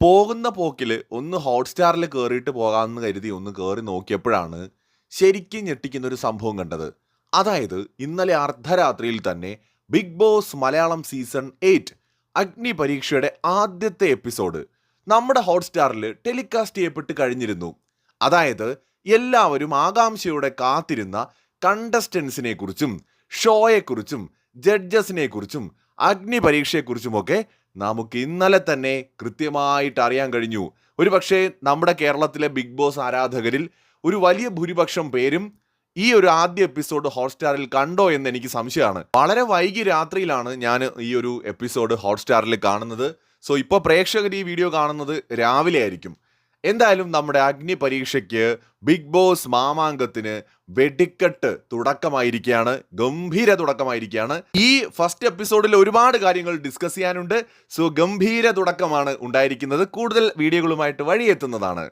പോകുന്ന പോക്കില് ഒന്ന് ഹോട്ട്‌സ്റ്റാറിൽ കേറിയിട്ട് പോകാമെന്ന് കരുതി ഒന്ന് കേറി നോക്കിയപ്പോഴാണ് ശരിക്കും ഞെട്ടിക്കുന്ന ഒരു സംഭവം കണ്ടത്. അതായത് ഇന്നലെ അർദ്ധരാത്രിയിൽ തന്നെ ബിഗ് ബോസ് മലയാളം സീസൺ 8 അഗ്നി പരീക്ഷയുടെ ആദ്യത്തെ എപ്പിസോഡ് നമ്മുടെ ഹോട്ട്‌സ്റ്റാറിൽ ടെലികാസ്റ്റ് ചെയ്യപ്പെട്ട് കഴിഞ്ഞിരുന്നു. അതായത് എല്ലാവരും ആകാംക്ഷയോടെ കാത്തിരുന്ന കണ്ടസ്റ്റൻസിനെ കുറിച്ചും ഷോയെക്കുറിച്ചും ജഡ്ജസിനെ കുറിച്ചും അഗ്നി പരീക്ഷയെക്കുറിച്ചുമൊക്കെ നമുക്ക് ഇന്നലെ തന്നെ കൃത്യമായിട്ട് അറിയാൻ കഴിഞ്ഞു. ഒരുപക്ഷേ നമ്മുടെ കേരളത്തിലെ ബിഗ് ബോസ് ആരാധകരിൽ ഒരു വലിയ ഭൂരിപക്ഷം പേരും ഈ ഒരു ആദ്യ എപ്പിസോഡ് ഹോട്ട്സ്റ്റാറിൽ കണ്ടോ എന്ന് എനിക്ക് സംശയമാണ്. വളരെ വൈകി രാത്രിയിലാണ് ഞാൻ ഈ ഒരു എപ്പിസോഡ് ഹോട്ട്സ്റ്റാറിൽ കാണുന്നത്. സോ ഇപ്പോൾ പ്രേക്ഷകർ ഈ വീഡിയോ കാണുന്നത് രാവിലെ ആയിരിക്കും. എന്തായാലും നമ്മുടെ അഗ്നി പരീക്ഷയ്ക്ക് ബിഗ് ബോസ് മാമാങ്കത്തിന് വെടിക്കെട്ട് തുടക്കമായിരിക്കുകയാണ്. ഗംഭീര തുടക്കമായിരിക്കുകയാണ്. ഈ ഫസ്റ്റ് എപ്പിസോഡിൽ ഒരുപാട് കാര്യങ്ങൾ ഡിസ്കസ് ചെയ്യാനുണ്ട്. സോ ഗംഭീര തുടക്കമാണ് ഉണ്ടായിരിക്കുന്നത്. കൂടുതൽ വീഡിയോകളുമായിട്ട് വഴിയെത്തുന്നതാണ്.